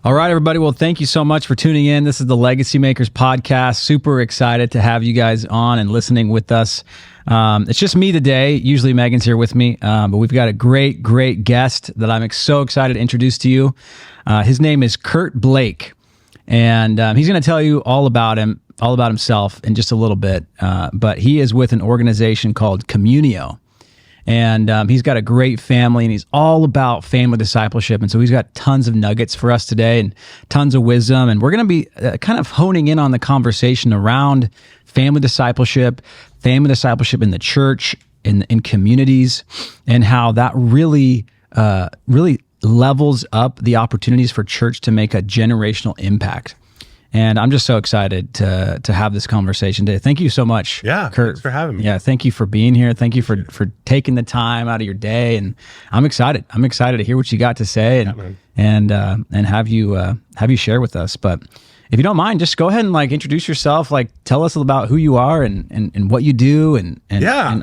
All right, everybody. Well, thank you so much for tuning in. This is the Legacy Makers podcast. Super excited to have you guys on and listening with us. It's just me today. Usually Megan's here with me, but we've got a great guest that I'm so excited to introduce to you. His name is Kurt Blake, and he's going to tell you all about himself in just a little bit. But he is with an organization called Communio. And he's got a great family, and he's all about family discipleship. And so he's got tons of nuggets for us today and tons of wisdom. And we're going to be kind of honing in on the conversation around family discipleship in the church, in communities, and how that really levels up the opportunities for church to make a generational impact. And I'm just so excited to have this conversation today. Thank you so much, Kurt. Thanks for having me. Yeah, thank you for being here. Thank you for taking the time out of your day. And I'm excited. I'm excited to hear what you got to say and have you share with us. But if you don't mind, just go ahead and introduce yourself. Tell us about who you are and what you do and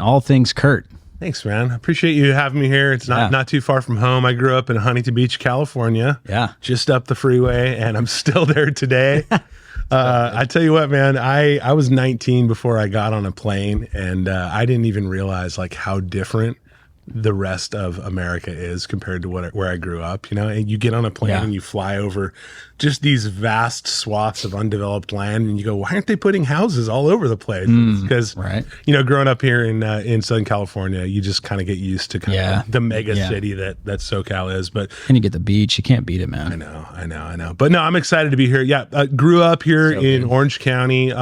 all things Kurt. Thanks, man. I appreciate you having me here. It's not too far from home. I grew up in Huntington Beach, California. Yeah. Just up the freeway, and I'm still there today. I tell you what, man, I was 19 before I got on a plane, and I didn't even realize how different the rest of America is compared to where I grew up. And you get on a plane and you fly over just these vast swaths of undeveloped land, and you go, why aren't they putting houses all over the place? Because growing up here in Southern California, you just kind of get used to the mega city that SoCal is. But and you get the beach, you can't beat it, man. I know. But no, I'm excited to be here. Yeah, grew up here in Orange County.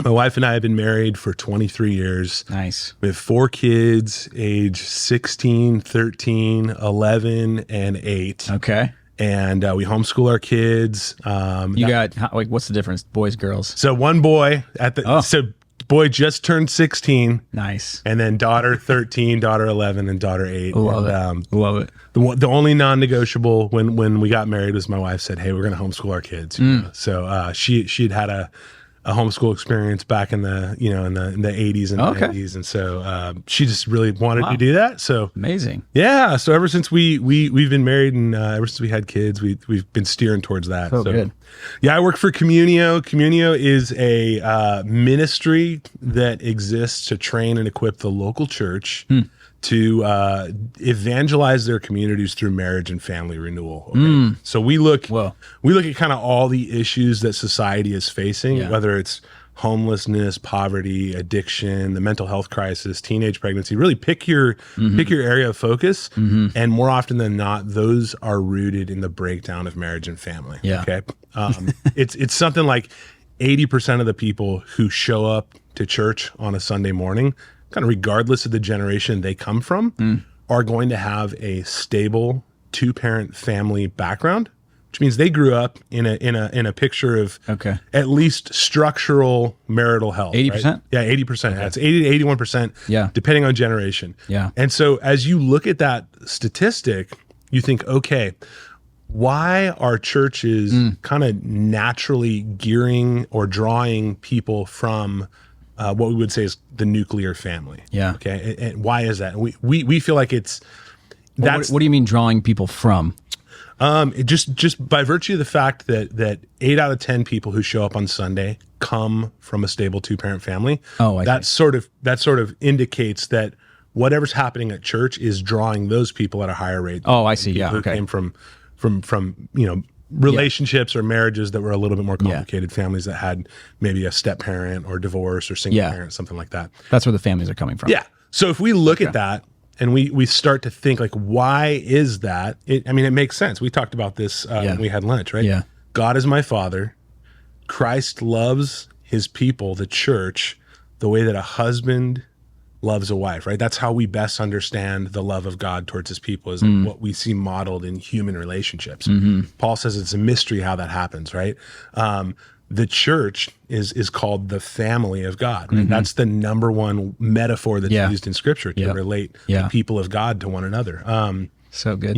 My wife and I have been married for 23 years. Nice. We have 4 kids, age 16, 13, 11, and 8. Okay. And we homeschool our kids. You got, what's the difference? Boys, girls? So one boy so boy just turned 16. Nice. And then daughter 13, daughter 11, and daughter 8. Love it. The only non-negotiable when we got married was my wife said, hey, we're going to homeschool our kids. So she'd had a homeschool experience back in the in the 80s and 90s, and so she just really wanted to do that. So amazing. Yeah. So ever since we've been married, and ever since we had kids, we've been steering towards that. So good. Yeah, I work for Communio. Communio is a ministry that exists to train and equip the local church to evangelize their communities through marriage and family renewal. Okay? So we look at kind of all the issues that society is facing, whether it's homelessness, poverty, addiction, the mental health crisis, teenage pregnancy. Really pick your area of focus, and more often than not, those are rooted in the breakdown of marriage and family. Yeah. Okay, it's something like 80% of the people who show up to church on a Sunday morning, kind of regardless of the generation they come from, are going to have a stable 2-parent family background, which means they grew up in a picture of at least structural marital health. 80%? Right? Yeah, 80%. That's 80 to 81%, depending on generation. Yeah. And so as you look at that statistic, you think, okay, why are churches kind of naturally gearing or drawing people from what we would say is the nuclear family? Yeah. Okay. And why is that? We feel like it's what do you mean drawing people from? Just by virtue of the fact that 8 out of 10 people who show up on Sunday come from a stable 2-parent family. That sort of indicates that whatever's happening at church is drawing those people at a higher rate. Oh, I see. Yeah. Who came from relationships or marriages that were a little bit more complicated, families that had maybe a step parent or divorce or single parent, something like that. That's where the families are coming from. Yeah. So if we look at that and we start to think why is that? It makes sense. We talked about this when we had lunch, right? Yeah. God is my Father. Christ loves his people, the church, the way that a husband loves a wife, right? That's how we best understand the love of God towards his people, is what we see modeled in human relationships. Paul says it's a mystery how that happens, right? The church is called the family of God, right? That's the number one metaphor that's used in Scripture to relate the people of God to one another. So good.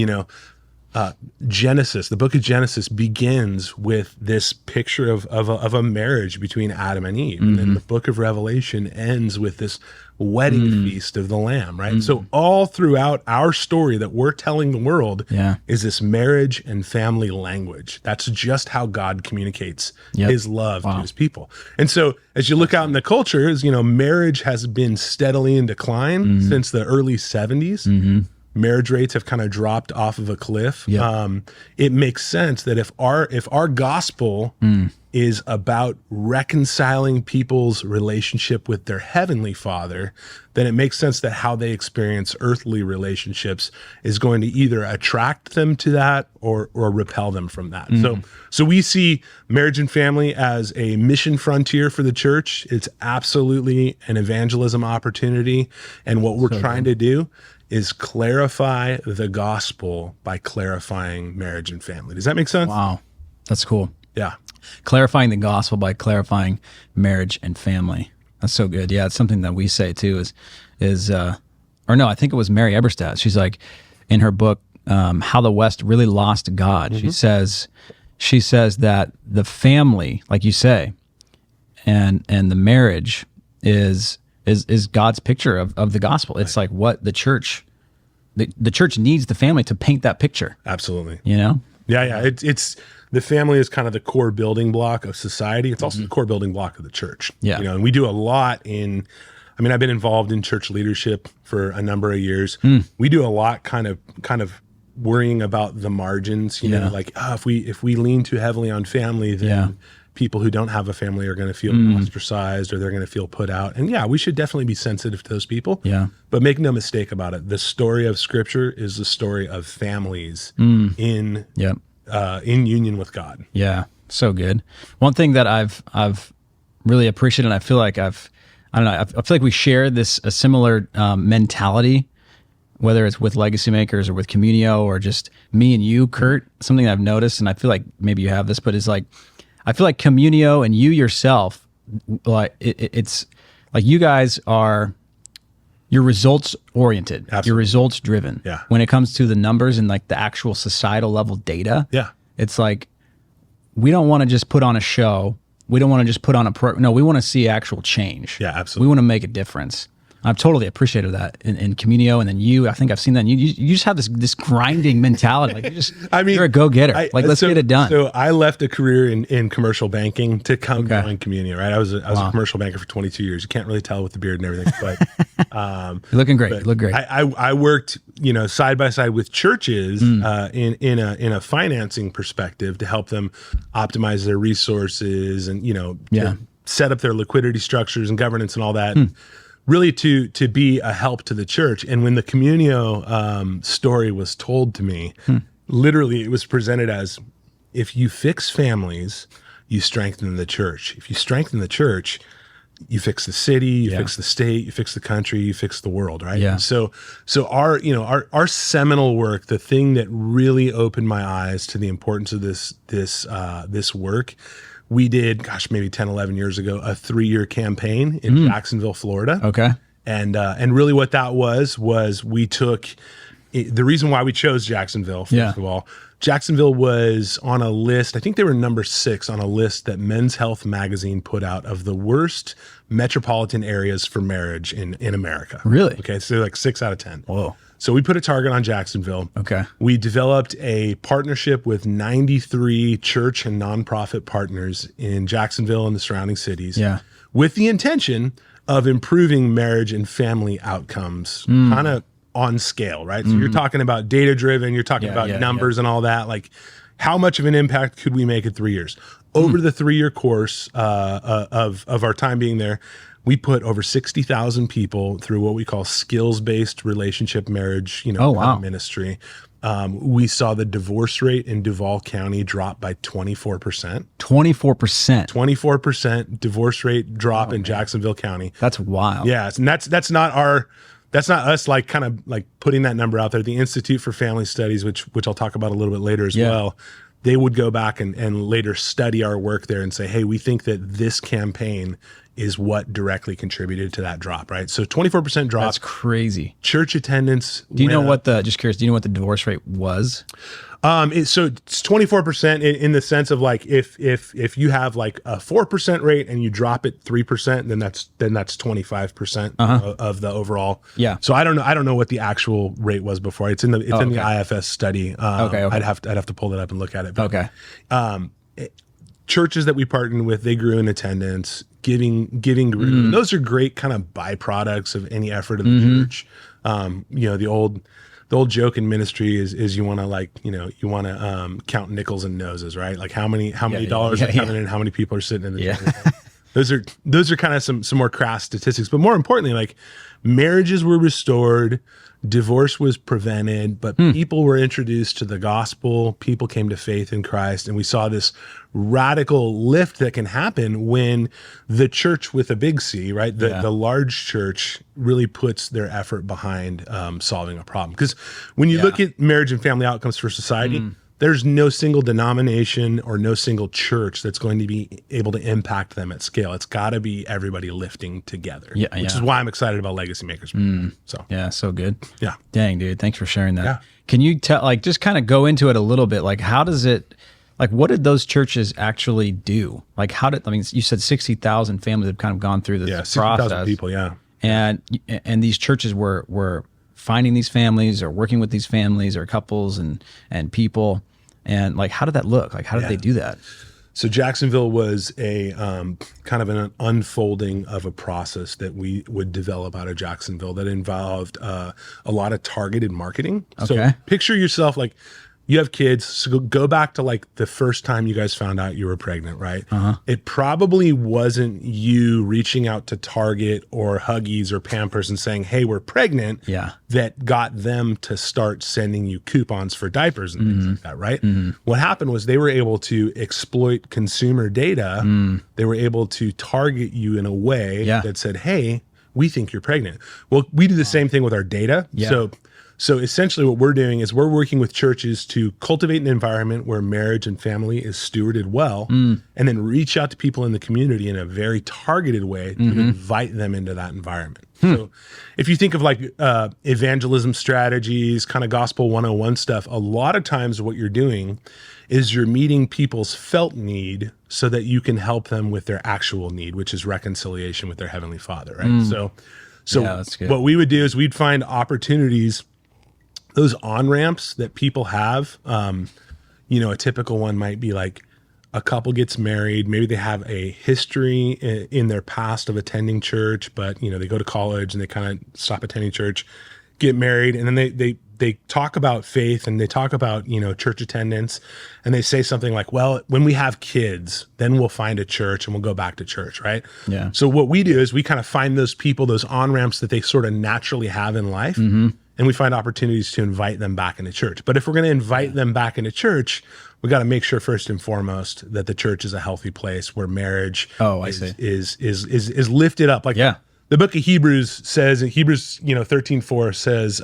Genesis, the book of Genesis begins with this picture of a marriage between Adam and Eve. And then the book of Revelation ends with this wedding feast of the Lamb, right? So all throughout our story that we're telling the world is this marriage and family language. That's just how God communicates his love to his people. And so as you look out in the cultures, marriage has been steadily in decline since the early 70s. Marriage rates have kind of dropped off of a cliff. It makes sense that if our gospel is about reconciling people's relationship with their heavenly Father, then it makes sense that how they experience earthly relationships is going to either attract them to that or repel them from that. So we see marriage and family as a mission frontier for the church. It's absolutely an evangelism opportunity. And what we're trying to do is clarify the gospel by clarifying marriage and family. Does that make sense? Wow. That's cool. Yeah. Clarifying the gospel by clarifying marriage and family. That's so good. Yeah, it's something that we say too or no, I think it was Mary Eberstadt. She's like, in her book, How the West Really Lost God, she says that the family, like you say, and the marriage is God's picture of the gospel. It's like what the church needs the family to paint that picture. Absolutely. Yeah. It's the family is kind of the core building block of society. It's also the core building block of the church. Yeah. And we do a lot I've been involved in church leadership for a number of years. We do a lot kind of worrying about the margins, like if we lean too heavily on family, then people who don't have a family are going to feel ostracized, or they're going to feel put out. And we should definitely be sensitive to those people. Yeah. But make no mistake about it. The story of Scripture is the story of families in union with God. Yeah. So good. One thing that I've really appreciated, and I feel like I feel like we share a similar mentality, whether it's with Legacy Makers or with Communio or just me and you, Kurt. Something I've noticed, and I feel like maybe you have this, but it's like, I feel like Communio and you yourself, like it's like you guys you're results oriented. Absolutely. You're results driven. Yeah. When it comes to the numbers and like the actual societal level data. Yeah. It's like, we don't want to just put on a show. We don't want to just put on no, we want to see actual change. Yeah, absolutely. We want to make a difference. I've totally appreciated that in Communio, and then you. I think I've seen that. You just have this grinding mentality. Like you're a go-getter. Let's get it done. So I left a career in commercial banking to come join Communio. Right, I was a commercial banker for 22 years. You can't really tell with the beard and everything, but you're looking great. You look great. I worked side by side with churches in a financing perspective to help them optimize their resources and to set up their liquidity structures and governance and all that. Really to be a help to the church. And when the Communio story was told to me, literally it was presented as, if you fix families, you strengthen the church. If you strengthen the church, you fix the city, you fix the state, you fix the country, you fix the world, right? Yeah. So our seminal work, the thing that really opened my eyes to the importance of this work, we did, maybe 10, 11 years ago, a 3-year campaign in Jacksonville, Florida. Okay. And really what that was we took, the reason why we chose Jacksonville, first of all, Jacksonville was on a list, I think they were number 6 on a list that Men's Health magazine put out of the worst metropolitan areas for marriage in America. Really? Okay, so like 6 out of 10. Whoa. So we put a target on Jacksonville. Okay. We developed a partnership with 93 church and nonprofit partners in Jacksonville and the surrounding cities with the intention of improving marriage and family outcomes kind of on scale, right? So you're talking about data-driven, you're talking about numbers and all that. Like, how much of an impact could we make in 3 years? Over the 3-year course of our time being there, we put over 60,000 people through what we call skills-based relationship marriage, ministry. We saw the divorce rate in Duval County drop by 24%. 24%. 24% divorce rate drop in Jacksonville County. That's wild. Yeah, and that's not us like kind of like putting that number out there. The Institute for Family Studies, which I'll talk about a little bit later as well, they would go back and later study our work there and say, hey, we think that this campaign is what directly contributed to that drop, right? So 24% drop. That's crazy. Church attendance. Do you know what the divorce rate was? So it's 24% in the sense of like if you have like a 4% rate and you drop it 3%, then that's 25% of the overall. Yeah. So I don't know what the actual rate was before. It's in the IFS study. Okay. I'd have to pull it up and look at it. But, Okay. churches that we partnered with, they grew in attendance. Giving grew. And those are great kind of byproducts of any effort of the church. The old joke in ministry is you want to count nickels and noses, right? Like how many dollars are coming in, how many people are sitting in the church. Those are kind of some more crass statistics, but more importantly, like marriages were restored, divorce was prevented, but people were introduced to the gospel, people came to faith in Christ, and we saw this radical lift that can happen when the church with a big C, right? The large church really puts their effort behind solving a problem. Because when you look at marriage and family outcomes for society, there's no single denomination or no single church that's going to be able to impact them at scale. It's got to be everybody lifting together, which is why I'm excited about Legacy Makers. So yeah, so good. Yeah. Dang, dude. Thanks for sharing that. Yeah. Can you just kind of go into it a little bit? Like, how does it, like, what did those churches actually do? Like, you said 60,000 families have kind of gone through this process. 60,000 people, yeah. And these churches were finding these families or working with these families or couples and people. And like, how did that look? Like, how did they do that? So Jacksonville was a kind of an unfolding of a process that we would develop out of Jacksonville that involved a lot of targeted marketing. Okay. So picture yourself like you have kids. So go back to like the first time you guys found out you were pregnant, right? It probably wasn't you reaching out to Target or Huggies or Pampers and saying, "Hey, we're pregnant." That got them to start sending you coupons for diapers and things like that, right? What happened was they were able to exploit consumer data. They were able to target you in a way that said, "Hey, we think you're pregnant." Well, we do the same thing with our data. So essentially what we're doing is we're working with churches to cultivate an environment where marriage and family is stewarded well, and then reach out to people in the community in a very targeted way to invite them into that environment. So if you think of like evangelism strategies, kind of gospel 101 stuff, a lot of times what you're doing is you're meeting people's felt need so that you can help them with their actual need, which is reconciliation with their Heavenly Father, right? So that's good. What we would do is we'd find opportunities, those on-ramps that people have. A typical one might be like a couple gets married. Maybe they have a history in their past of attending church, but they go to college and they kind of stop attending church, get married, and then they talk about faith and they talk about church attendance, and they say something like, "Well, when we have kids, then we'll find a church and we'll go back to church," right? Yeah. So what we do is we kind of find those people, those on-ramps that they sort of naturally have in life. And we find opportunities to invite them back into church. But if we're going to invite them back into church, we got to make sure first and foremost that the church is a healthy place where marriage is lifted up. Like the book of Hebrews says, in Hebrews 13:4 says,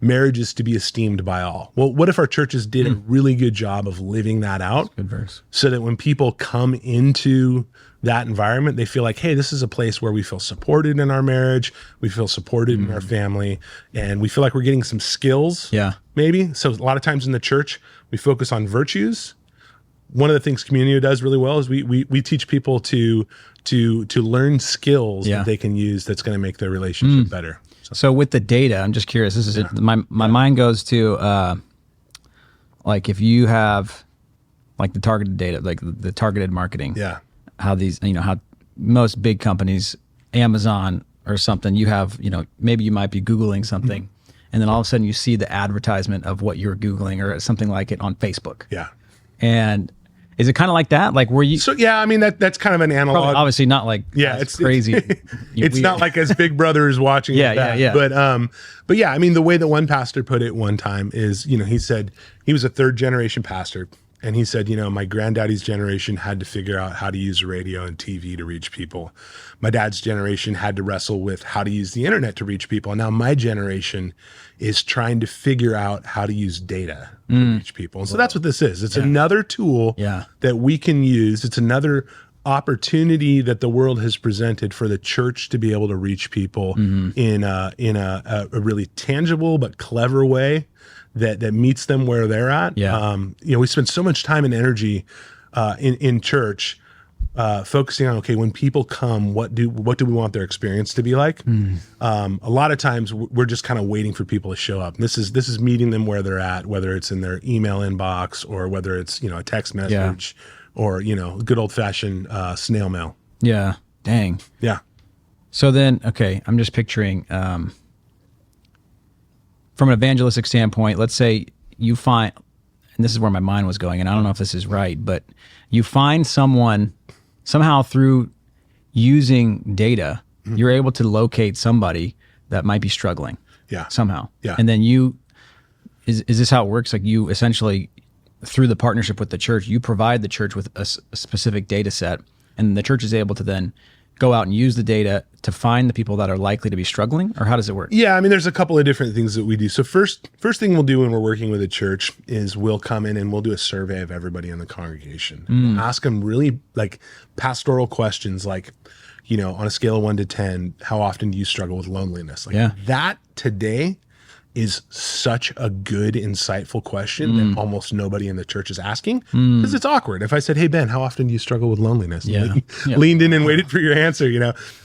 marriage is to be esteemed by all. Well, what if our churches did a really good job of living that out? Good verse. So that when people come into that environment, they feel like, hey, this is a place where we feel supported in our marriage, we feel supported in our family, and we feel like we're getting some skills. Maybe. So a lot of times in the church, we focus on virtues. One of the things Communio does really well is we teach people to learn skills that they can use that's going to make their relationship better. So with the data, I'm just curious. This is my mind goes to like if you have like the targeted data, like the targeted marketing. How these, how most big companies, Amazon or something, you have, maybe you might be Googling something and then all of a sudden you see the advertisement of what you're Googling or something like it on Facebook. And is it kind of like that? Like where you? So yeah, I mean that's kind of an analog. Probably, obviously not like it's crazy. It's not like as Big Brother is watching. But yeah, I mean the way that one pastor put it one time is, he said he was a third generation pastor. And he said, my granddaddy's generation had to figure out how to use radio and TV to reach people. My dad's generation had to wrestle with how to use the internet to reach people. And now my generation is trying to figure out how to use data to reach people. And so that's what this is. It's another tool that we can use. It's another opportunity that the world has presented for the church to be able to reach people in a really tangible but clever way that meets them where they're at. Yeah. We spend so much time and energy in church focusing on, okay, when people come, what do we want their experience to be like? A lot of times we're just kind of waiting for people to show up. And this is meeting them where they're at, whether it's in their email inbox or whether it's, a text message or, good old fashioned snail mail. Yeah. Dang. Yeah. So then, okay, I'm just picturing, from an evangelistic standpoint, let's say you find, and this is where my mind was going, and I don't know if this is right, but you find someone somehow through using data, you're able to locate somebody that might be struggling. Yeah. Somehow. Yeah. And then is this how it works? Like you essentially, through the partnership with the church, you provide the church with a specific data set, and the church is able to then go out and use the data to find the people that are likely to be struggling, or how does it work? Yeah, there's a couple of different things that we do. So first thing we'll do when we're working with a church is we'll come in and we'll do a survey of everybody in the congregation. We'll ask them really like pastoral questions, like, on a scale of 1 to 10, how often do you struggle with loneliness? Like that today is such a good, insightful question that almost nobody in the church is asking, because it's awkward. If I said, "Hey Ben, how often do you struggle with loneliness?" And leaned in and waited for your answer,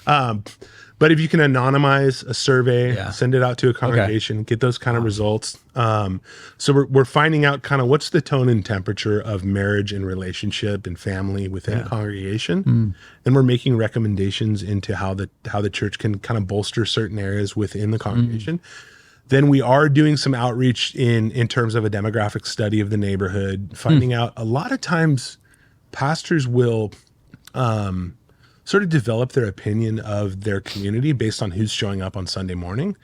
But if you can anonymize a survey, send it out to a congregation, get those kind of results. So we're finding out kind of what's the tone and temperature of marriage and relationship and family within a congregation, and we're making recommendations into how the church can kind of bolster certain areas within the congregation. Then we are doing some outreach in terms of a demographic study of the neighborhood, finding out a lot of times pastors will sort of develop their opinion of their community based on who's showing up on Sunday morning.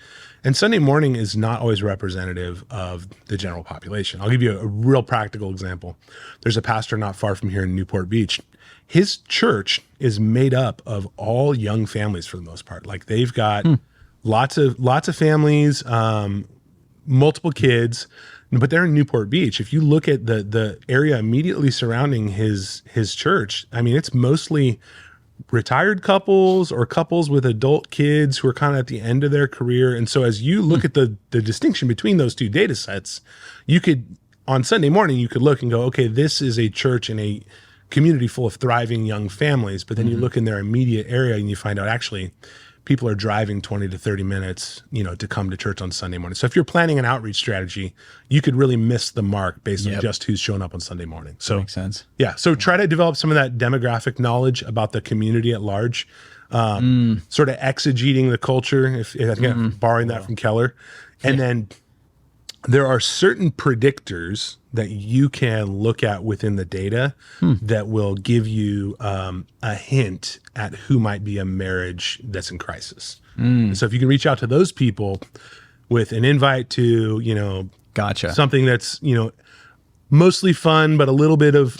And Sunday morning is not always representative of the general population. I'll give you a real practical example. There's a pastor not far from here in Newport Beach. His church is made up of all young families for the most part. Like they've got lots of families, multiple kids, but they're in Newport Beach. If you look at the area immediately surrounding his church, it's mostly retired couples or couples with adult kids who are kind of at the end of their career. And so as you look at the distinction between those two data sets, you could, on Sunday morning, you could look and go, okay, this is a church in a community full of thriving young families. But then you look in their immediate area and you find out actually people are driving 20 to 30 minutes, to come to church on Sunday morning. So if you're planning an outreach strategy, you could really miss the mark based on just who's showing up on Sunday morning. So that makes sense. Yeah. So try to develop some of that demographic knowledge about the community at large, sort of exegeting the culture, if again, borrowing that from Keller. And then there are certain predictors that you can look at within the data that will give you a hint at who might be a marriage that's in crisis. And so if you can reach out to those people with an invite to, something that's, mostly fun, but a little bit of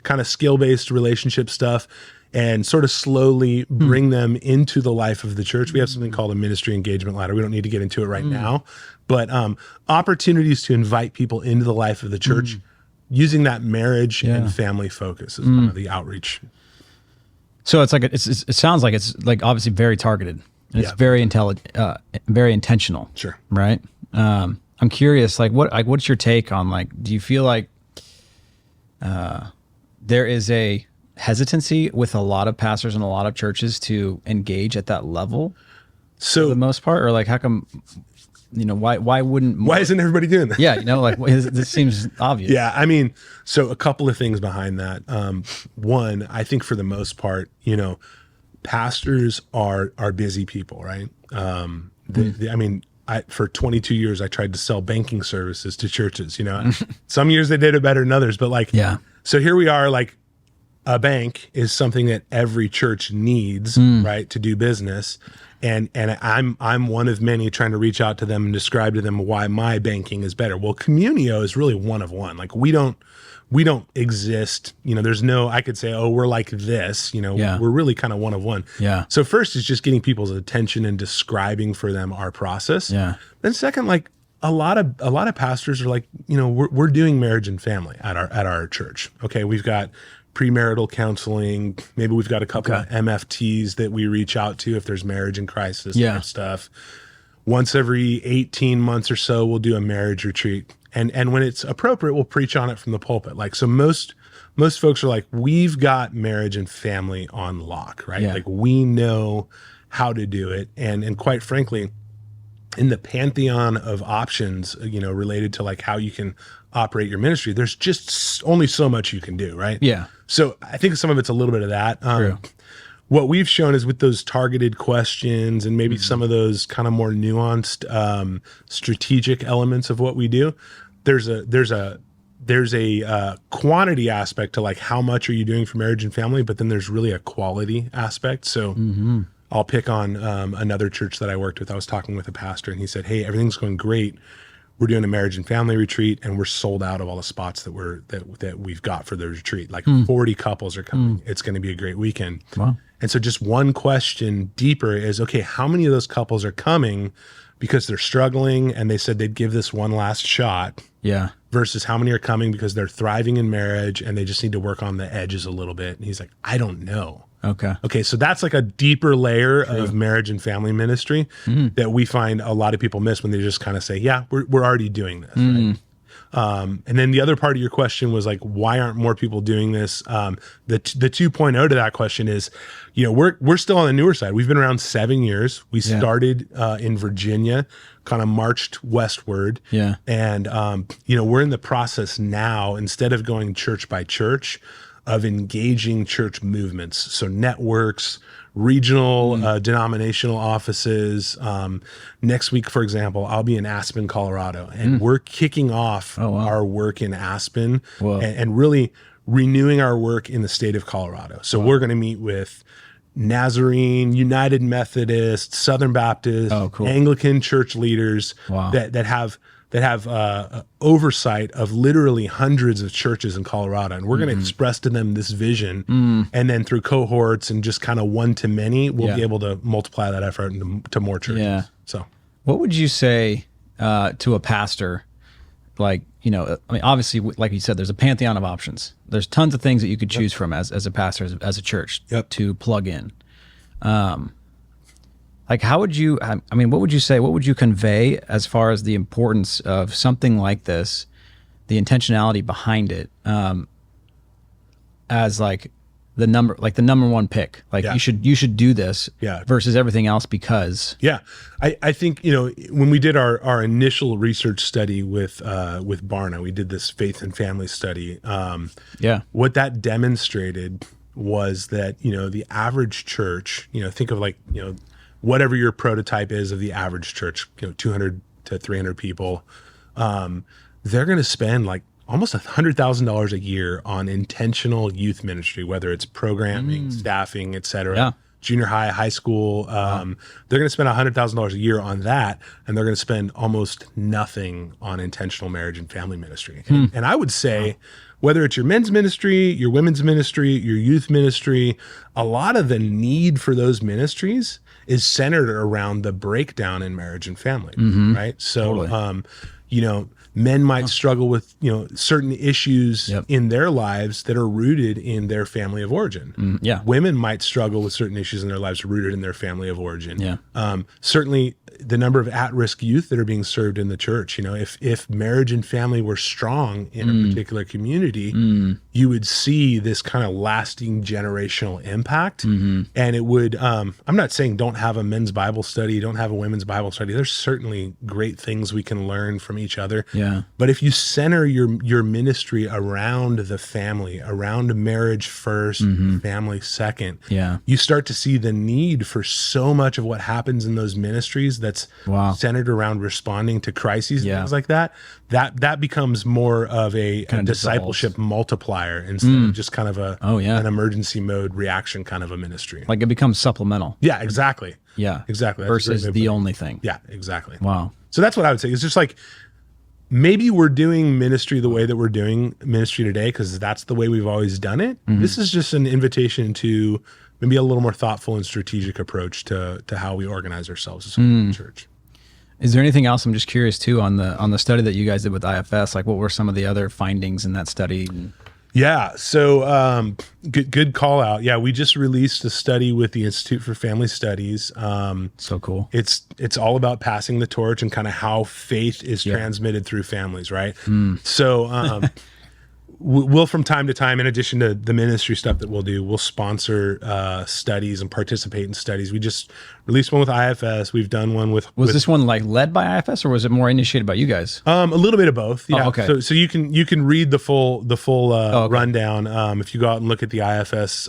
kind of skill-based relationship stuff, and sort of slowly bring them into the life of the church. We have something called a ministry engagement ladder. We don't need to get into it right now, but opportunities to invite people into the life of the church using that marriage and family focus is kind of the outreach. So it's like it sounds like it's like obviously very targeted. And it's very very intentional. Sure. Right. I'm curious, what's your take on do you feel like there is a hesitancy with a lot of pastors and a lot of churches to engage at that level for the most part, or how come, why isn't everybody doing that? Yeah. This seems obvious. Yeah. So a couple of things behind that. One, I think for the most part, pastors are busy people, right? For 22 years, I tried to sell banking services to churches, some years they did it better than others, but so here we are, a bank is something that every church needs, right, to do business. And I'm one of many trying to reach out to them and describe to them why my banking is better. Well, Communio is really one of one. We don't exist, there's no, I could say, oh, we're like this, we're really kind of one of one. Yeah. So first is just getting people's attention and describing for them our process. Yeah. Then second, a lot of pastors are we're doing marriage and family at our church. Okay. We've got premarital counseling. Maybe we've got a couple of MFTs that we reach out to if there's marriage in crisis type stuff. once every 18 months or so, we'll do a marriage retreat. And when it's appropriate, we'll preach on it from the pulpit. Like, so most folks are like, we've got marriage and family on lock, right? Yeah. Like, we know how to do it. And quite frankly, in the pantheon of options, related to like how you can operate your ministry, there's just only so much you can do, right? Yeah. So I think some of it's a little bit of that. True. What we've shown is with those targeted questions and maybe some of those kind of more nuanced, strategic elements of what we do, there's a quantity aspect to like how much are you doing for marriage and family, but then there's really a quality aspect. So I'll pick on another church that I worked with. I was talking with a pastor and he said, hey, everything's going great. We're doing a marriage and family retreat and we're sold out of all the spots that we've got for the retreat. Like 40 couples are coming. It's going to be a great weekend. Wow. And so just one question deeper is, okay, how many of those couples are coming because they're struggling and they said they'd give this one last shot? Yeah. Versus how many are coming because they're thriving in marriage and they just need to work on the edges a little bit. And he's like, I don't know. Okay. So that's like a deeper layer of marriage and family ministry that we find a lot of people miss when they just kind of say, yeah, we're already doing this. Right? And then the other part of your question was like, why aren't more people doing this? The 2.0 to that question is, we're still on the newer side. We've been around 7 years. We started in Virginia, kind of marched westward. Yeah. And, we're in the process now, instead of going church by church, of engaging church movements. So networks, regional, denominational offices. Next week, for example, I'll be in Aspen, Colorado, and we're kicking off our work in Aspen and really renewing our work in the state of Colorado. So we're going to meet with Nazarene, United Methodist, Southern Baptist, Anglican church leaders that have oversight of literally hundreds of churches in Colorado. And we're going to express to them this vision. And then through cohorts and just kind of one-to-many, we'll be able to multiply that effort to more churches. Yeah. So what would you say to a pastor? Like, obviously, like you said, there's a pantheon of options. There's tons of things that you could choose from as a pastor, as a church to plug in. Like, how would you, what would you say, what would you convey as far as the importance of something like this, the intentionality behind it, as like the number one pick? Like, you should do this versus everything else because. Yeah. I think, when we did our initial research study with Barna, we did this faith and family study. What that demonstrated was that, the average church, think of like, whatever your prototype is of the average church, 200 to 300 people, they're going to spend like almost $100,000 a year on intentional youth ministry, whether it's programming, staffing, et cetera, junior high, high school. They're going to spend $100,000 a year on that, and they're going to spend almost nothing on intentional marriage and family ministry. And I would say, whether it's your men's ministry, your women's ministry, your youth ministry, a lot of the need for those ministries is centered around the breakdown in marriage and family, right? So, men might struggle with, certain issues in their lives that are rooted in their family of origin. Women might struggle with certain issues in their lives rooted in their family of origin. Certainly the number of at-risk youth that are being served in the church, if marriage and family were strong in a particular community, you would see this kind of lasting generational impact. And it would, I'm not saying don't have a men's Bible study, don't have a women's Bible study. There's certainly great things we can learn from each other. But if you center your ministry around the family, around marriage first, family second, you start to see the need for so much of what happens in those ministries that's centered around responding to crises and things like that. That becomes more of a discipleship multiplier instead of just kind of an emergency mode reaction kind of a ministry. Like, it becomes supplemental. Yeah, exactly. Exactly. Versus the only thing. Yeah, exactly. Wow. So that's what I would say. It's just like, maybe we're doing ministry the way that we're doing ministry today because that's the way we've always done it. This is just an invitation to maybe a little more thoughtful and strategic approach to how we organize ourselves as a church. Is there anything else? I'm just curious too on the study that you guys did with IFS. Like, what were some of the other findings in that study? Yeah. So good call out. Yeah, we just released a study with the Institute for Family Studies. So cool. It's all about passing the torch and kind of how faith is transmitted through families, right? So we'll from time to time, in addition to the ministry stuff that we'll do, we'll sponsor studies and participate in studies. We just released one with IFS. We've done one with. Was this one like led by IFS, or was it more initiated by you guys? A little bit of both. Yeah. Oh, okay. So you can read the full rundown if you go out and look at the IFS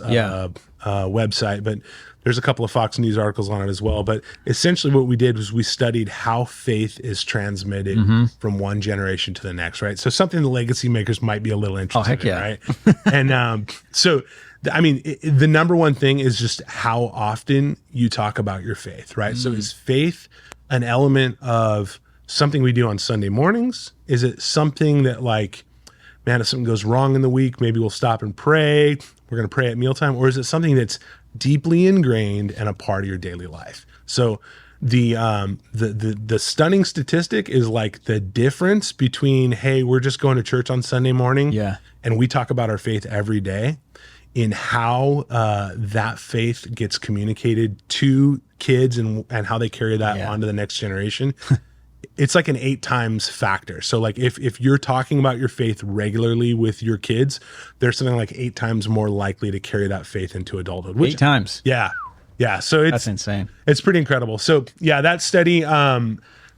website, but there's a couple of Fox News articles on it as well. But essentially what we did was we studied how faith is transmitted from one generation to the next, right? So something the legacy makers might be a little interested in, right? And so, I mean, the number one thing is just how often you talk about your faith, right? So is faith an element of something we do on Sunday mornings? Is it something that, like, man, if something goes wrong in the week, maybe we'll stop and pray. We're going to pray at mealtime. Or is it something that's deeply ingrained and a part of your daily life? So the stunning statistic is like the difference between, hey, we're just going to church on Sunday morning and we talk about our faith every day, in how that faith gets communicated to kids and how they carry that on to the next generation. It's like an 8 times factor. So like if you're talking about your faith regularly with your kids, there's something like 8 times more likely to carry that faith into adulthood. 8 times. Yeah. Yeah. So that's insane. It's pretty incredible. So yeah, that study,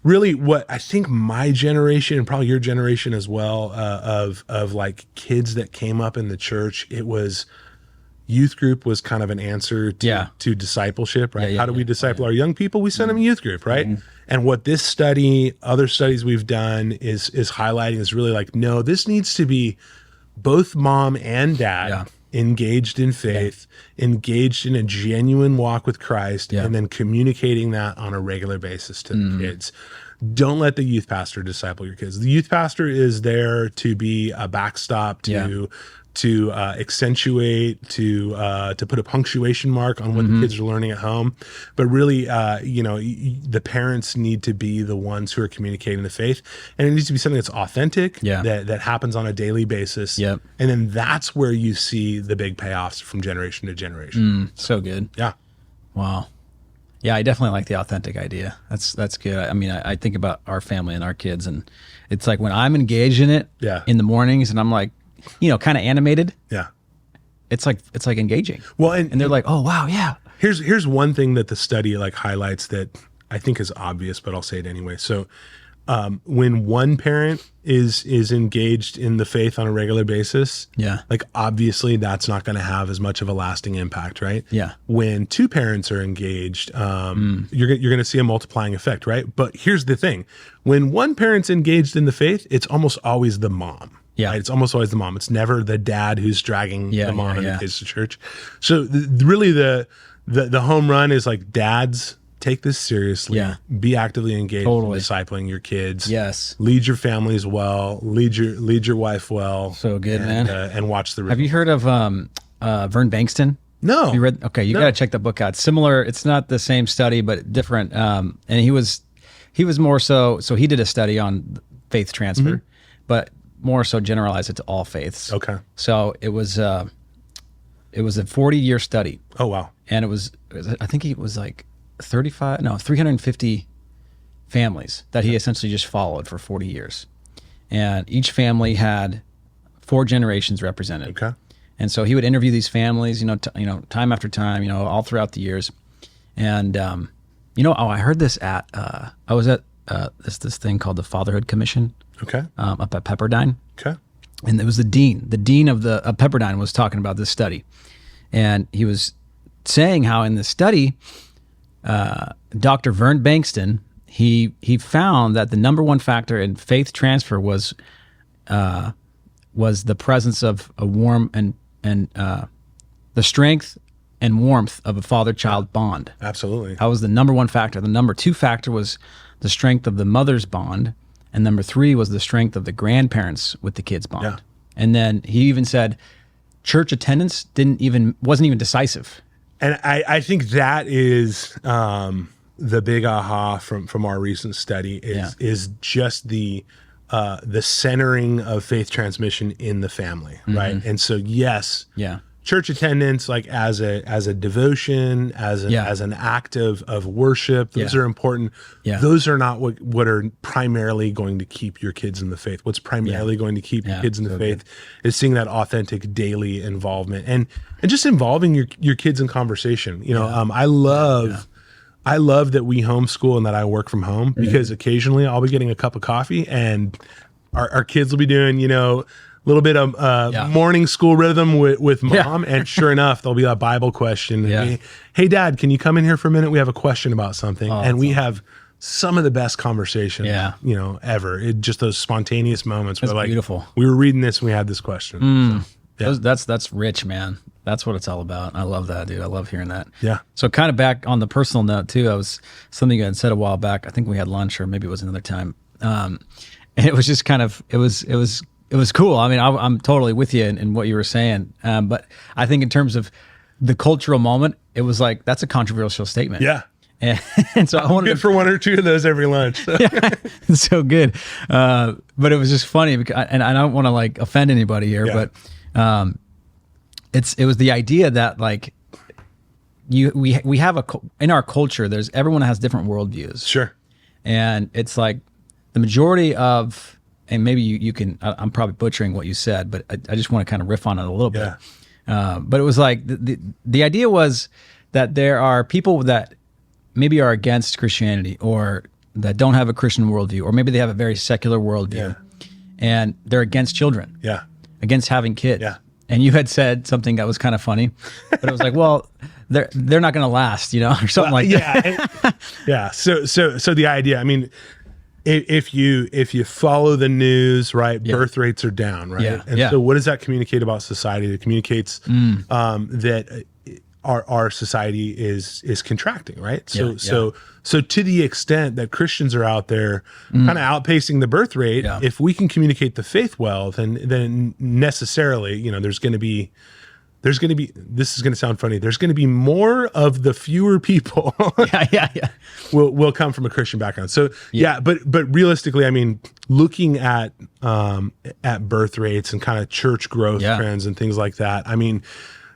really what I think my generation and probably your generation as well, of like kids that came up in the church, it was youth group was kind of an answer to discipleship, right? How do we disciple our young people? We send them a youth group, right? And what this study, other studies we've done is highlighting is really like, no, this needs to be both mom and dad engaged in faith, engaged in a genuine walk with Christ, and then communicating that on a regular basis to the kids. Don't let the youth pastor disciple your kids. The youth pastor is there to be a backstop to accentuate, to put a punctuation mark on what the kids are learning at home. But really, the parents need to be the ones who are communicating the faith. And it needs to be something that's authentic, that happens on a daily basis. And then that's where you see the big payoffs from generation to generation. So good. Yeah. Wow. Yeah, I definitely like the authentic idea. That's good. I mean, I think about our family and our kids, and it's like when I'm engaged in it in the mornings and I'm like, kind of animated. Yeah. It's like engaging. Well, and they're like, oh wow, yeah. Here's one thing that the study like highlights that I think is obvious, but I'll say it anyway. So when one parent is engaged in the faith on a regular basis, like obviously that's not going to have as much of a lasting impact, right? Yeah. When 2 parents are engaged, you're going to see a multiplying effect, right? But here's the thing: when one parent's engaged in the faith, it's almost always the mom. Yeah, right? It's almost always the mom. It's never the dad who's dragging the mom and the kids to church. So really, the home run is like, dads, take this seriously. Yeah. Be actively engaged in discipling your kids. Yes. Lead your families well. Lead your wife well. So good, man. And watch the. Have you heard of Vern Bankston? No. Have you read? Okay, you got to check that book out. Similar. It's not the same study, but different. And he was more so. So he did a study on faith transfer, but more so generalize it to all faiths. Okay. So it was a 40-year study. Oh wow. And I think it was like 350 families that he essentially just followed for 40 years. And each family had 4 generations represented. Okay. And so he would interview these families, time after time, all throughout the years. And I heard this at I was at this thing called the Fatherhood Commission. Okay. Up at Pepperdine. Okay. And it was the dean of Pepperdine was talking about this study. And he was saying how in the study, Dr. Vern Bankston, he found that the number one factor in faith transfer was the presence of a warm and the strength and warmth of a father-child bond. Absolutely. That was the number one factor. The number 2 factor was the strength of the mother's bond. And number 3 was the strength of the grandparents with the kids' bond. Yeah. And then he even said church attendance wasn't even decisive. And I think that is the big aha from our recent study is just the the centering of faith transmission in the family, right? And so, yes, church attendance, like as a devotion, as an act of worship, those are important. Those are not what are primarily going to keep your kids in the faith. What's primarily going to keep your kids in the faith is seeing that authentic daily involvement and just involving your kids in conversation. I love that we homeschool and that I work from home because occasionally I'll be getting a cup of coffee and our kids will be doing, a little bit of morning school rhythm with mom. And sure enough, there'll be a Bible question. Hey, Dad, can you come in here for a minute? We have a question about something. And we have some of the best conversations, ever. Just those spontaneous moments where beautiful. We were reading this and we had this question. So, that's rich, man. That's what it's all about. I love that, dude. I love hearing that. Yeah. So kind of back on the personal note too, something you had said a while back. I think we had lunch or maybe it was another time. And it was just kind of, it was cool. I mean, I'm totally with you in what you were saying. But I think in terms of the cultural moment, it was like, that's a controversial statement. Yeah. And so I wanted for one or two of those every lunch. So. It's so good. But it was just funny because, and I don't want to like offend anybody here, but it was the idea that like we have in our culture, everyone has different worldviews. Sure. And it's like the majority of, and maybe you can, I'm probably butchering what you said, but I just want to kind of riff on it a little bit. But it was like, the idea was that there are people that maybe are against Christianity or that don't have a Christian worldview, or maybe they have a very secular worldview and they're against children, against having kids. And you had said something that was kind of funny, but it was like, well, they're not going to last, or something like that. So the idea, I mean, if you follow the news, right, birth rates are down, right? So what does that communicate about society? It communicates that our society is contracting, right? So to the extent that Christians are out there kind of outpacing the birth rate, if we can communicate the faith well, then necessarily, there's going to be, this is going to sound funny, there's going to be more of the fewer people will come from a Christian background. So but realistically, I mean, looking at birth rates and kind of church growth trends and things like that, I mean,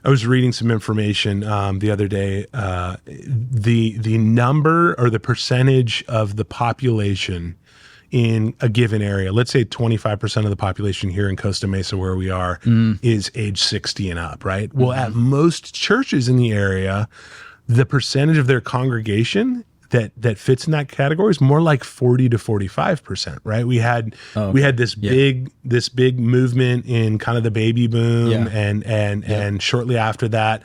I was reading some information the other day. The number or the percentage of the population in a given area, let's say 25% of the population here in Costa Mesa where we are is age 60 and up, right? Well, at most churches in the area, the percentage of their congregation that fits in that category is more like 40 to 45%, right? We had this big movement in kind of the baby boom and shortly after that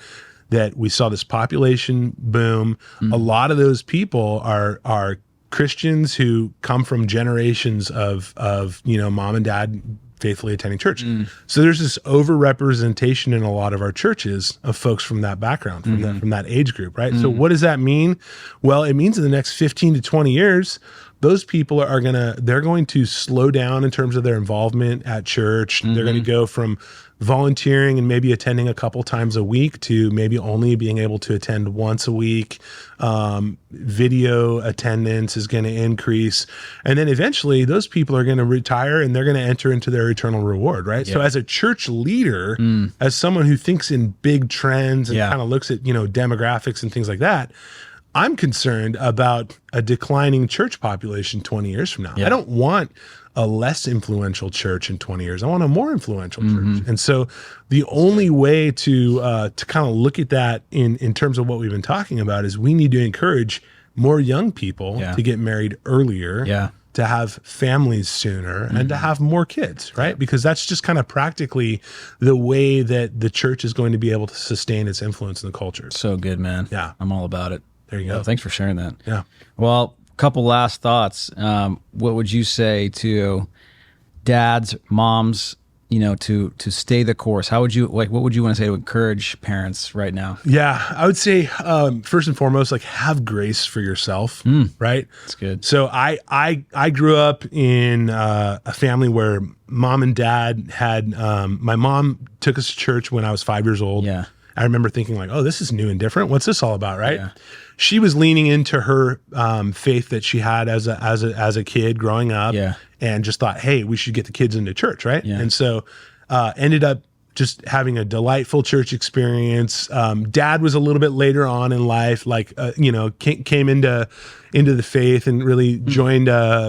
we saw this population boom. A lot of those people are Christians who come from generations of mom and dad faithfully attending church. So there's this overrepresentation in a lot of our churches of folks from that background, from that age group, right? So what does that mean? Well, it means in the next 15 to 20 years, those people they're going to slow down in terms of their involvement at church. They're going to go from volunteering and maybe attending a couple times a week to maybe only being able to attend once a week. Video attendance is going to increase. And then eventually those people are going to retire and they're going to enter into their eternal reward, right? So as a church leader, as someone who thinks in big trends and kind of looks at, demographics and things like that, I'm concerned about a declining church population 20 years from now. I don't want a less influential church in 20 years. I want a more influential church. And so the only way to kind of look at that in terms of what we've been talking about is we need to encourage more young people to get married earlier, to have families sooner, and to have more kids, right? Because that's just kind of practically the way that the church is going to be able to sustain its influence in the culture. So good, man. Yeah. I'm all about it. There you go. Thanks for sharing that. Yeah. Well, couple last thoughts. What would you say to dads, moms, to stay the course? How would you what would you want to say to encourage parents right now? Yeah, I would say first and foremost, have grace for yourself, right? That's good. So I grew up in a family where mom and dad had my mom took us to church when I was 5 years old. Yeah. I remember thinking oh, this is new and different. What's this all about, right? Yeah. She was leaning into her faith that she had as a kid growing up. Yeah. and just thought, hey, we should get the kids into church, right? Yeah. And so ended up just having a delightful church experience. Dad was a little bit later on in life, like, came into the faith and really joined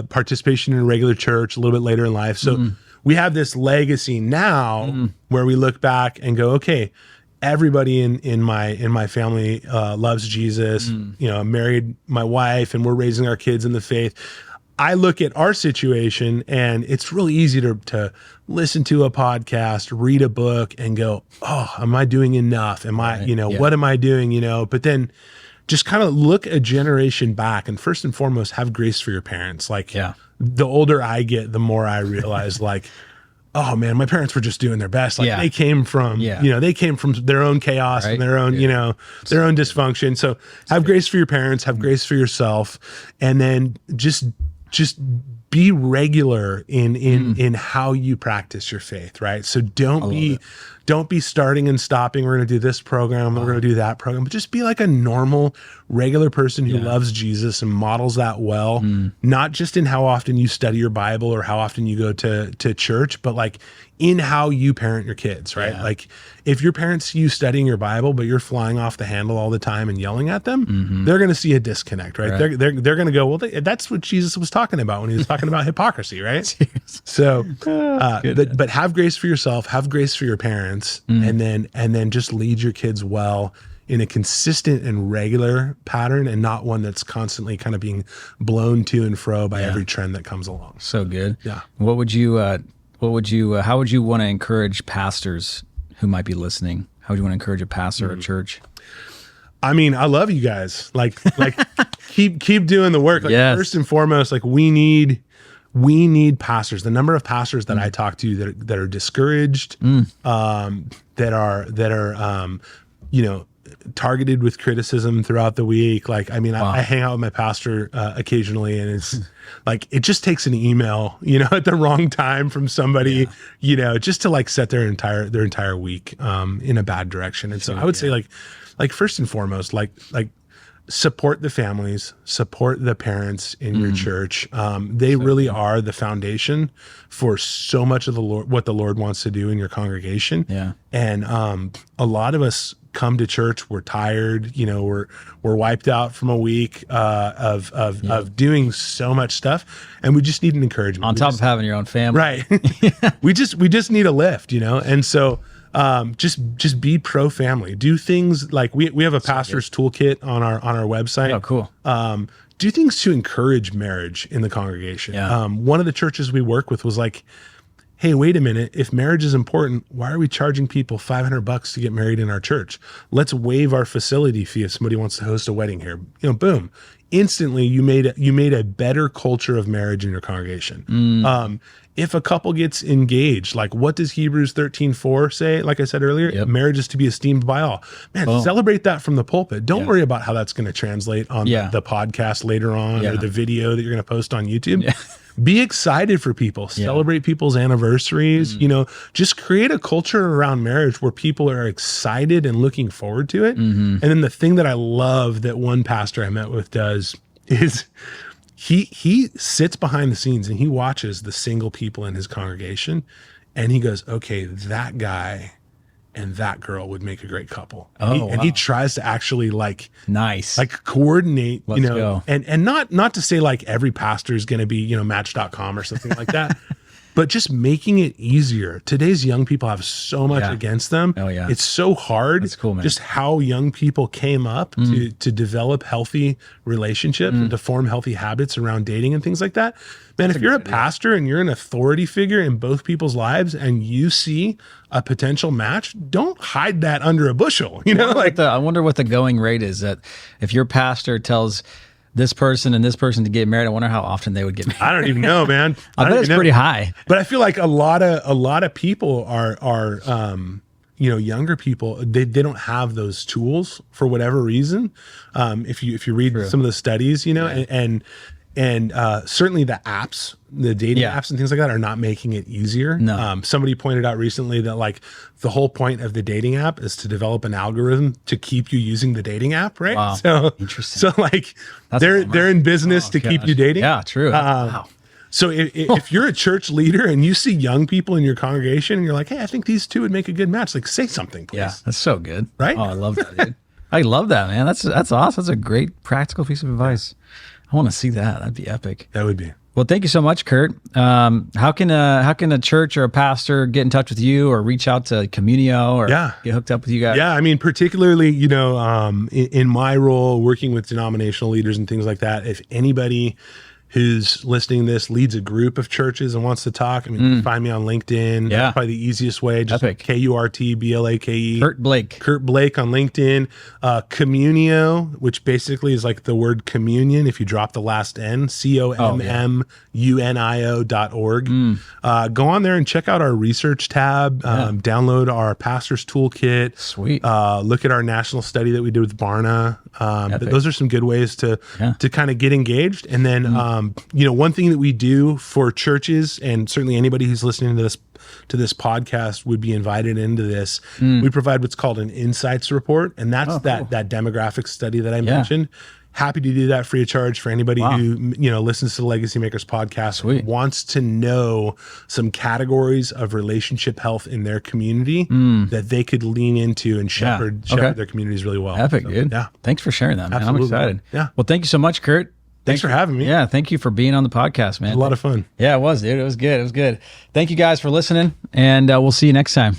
participation in a regular church a little bit later in life. So we have this legacy now where we look back and go, okay, everybody in my family loves Jesus. I married my wife and we're raising our kids in the faith. I look at our situation and it's really easy to listen to a podcast, read a book and go, oh, am I doing enough? Am I, what am I doing? But then just kind of look a generation back and first and foremost, have grace for your parents. Like the older I get, the more I realize like, oh man, my parents were just doing their best. Like they came from, they came from their own chaos and their own, their own dysfunction. So have grace for your parents, have grace for yourself, and then just be regular in how you practice your faith, right? So don't be starting and stopping. We're going to do this program. We're going to do that program, but just be like a normal, regular person who loves Jesus and models that well, not just in how often you study your Bible or how often you go to church, but like in how you parent your kids, right? Yeah. Like if your parents see you studying your Bible, but you're flying off the handle all the time and yelling at them, they're going to see a disconnect, right? They're going to go, well, that's what Jesus was talking about when he was talking about hypocrisy, right? So, but have grace for yourself, have grace for your parents, and then just lead your kids well in a consistent and regular pattern, and not one that's constantly kind of being blown to and fro by every trend that comes along. So good. Yeah. How would you want to encourage pastors who might be listening? How would you want to encourage a pastor or a church? I mean, I love you guys. Like keep doing the work. Like first and foremost, like we need pastors. The number of pastors that I talk to that are discouraged, that are targeted with criticism throughout the week. Like, I mean, I hang out with my pastor occasionally, and it's like, it just takes an email, at the wrong time from somebody, just to like set their entire week in a bad direction. And so I would say like first and foremost, like support the families, support the parents in your church. They really are the foundation for so much of what the Lord wants to do in your congregation. Yeah. And a lot of us come to church, we're tired, we're wiped out from a week of doing so much stuff, and we just need an encouragement. On top of having your own family. Right. we just need a lift, and so just be pro family. Do things like we have a pastor's toolkit on our website. Oh, cool. Do things to encourage marriage in the congregation. Yeah. One of the churches we work with was like, hey, wait a minute. If marriage is important, why are we charging people $500 to get married in our church? Let's waive our facility fee if somebody wants to host a wedding here. Boom. Instantly, you made a better culture of marriage in your congregation. If a couple gets engaged, like what does Hebrews 13:4 say? Like I said earlier, marriage is to be esteemed by all. Man, celebrate that from the pulpit. Don't worry about how that's going to translate on the podcast later on or the video that you're going to post on YouTube. Yeah. Be excited for people. Celebrate people's anniversaries. Just create a culture around marriage where people are excited and looking forward to it. And then the thing that I love that one pastor I met with does is he sits behind the scenes and he watches the single people in his congregation, and he goes, okay, that guy and that girl would make a great couple. And he tries to actually coordinate, go. and not to say like every pastor is going to be, Match.com or something like that, but just making it easier. Today's young people have so much against them. Oh yeah. It's so hard. That's cool, man. Just how young people came up to develop healthy relationships and to form healthy habits around dating and things like that. Man, if you're a pastor and you're an authority figure in both people's lives and you see a potential match, don't hide that under a bushel. I wonder what the going rate is, that if your pastor tells this person and this person to get married, I wonder how often they would get married. I don't even know, man. I bet it's pretty high. But I feel like a lot of people are younger people, they don't have those tools for whatever reason. If you read some of the studies, and certainly the apps, the dating apps and things like that are not making it easier. No. Somebody pointed out recently that like the whole point of the dating app is to develop an algorithm to keep you using the dating app, right? Wow. So interesting. So like they're in business to keep you dating. Yeah, true. Wow. So if you're a church leader and you see young people in your congregation and you're like, hey, I think these two would make a good match, like say something, please. Yeah, that's so good. Right? Oh, I love that, dude. I love that, man. That's awesome. That's a great practical piece of advice. I want to see that. That'd be epic. That would be. Well, thank you so much, Kurt. How can a church or a pastor get in touch with you or reach out to Communio or get hooked up with you guys? Yeah, I mean, particularly, in my role working with denominational leaders and things like that, if anybody who's listening to this leads a group of churches and wants to talk, I mean, you can find me on LinkedIn. Yeah. That's probably the easiest way. Just KurtBlake. Kurt Blake on LinkedIn. Communio, which basically is like the word communion if you drop the last N, COMMUNIO.org. Go on there and check out our research tab. Download our pastor's toolkit. Sweet. Look at our national study that we did with Barna. Those are some good ways to kind of get engaged. And then, one thing that we do for churches, and certainly anybody who's listening to this podcast would be invited into this. We provide what's called an insights report, and that's that demographic study that I mentioned. Happy to do that free of charge for anybody who listens to the Legacy Makers podcast and wants to know some categories of relationship health in their community that they could lean into and shepherd their communities really well. Epic, dude. Yeah. Thanks for sharing that, man. Absolutely. I'm excited. Yeah. Well, thank you so much, Kurt. Thanks for having me. Yeah, thank you for being on the podcast, man. It was a lot of fun. Yeah, it was, dude. It was good. Thank you guys for listening, and we'll see you next time.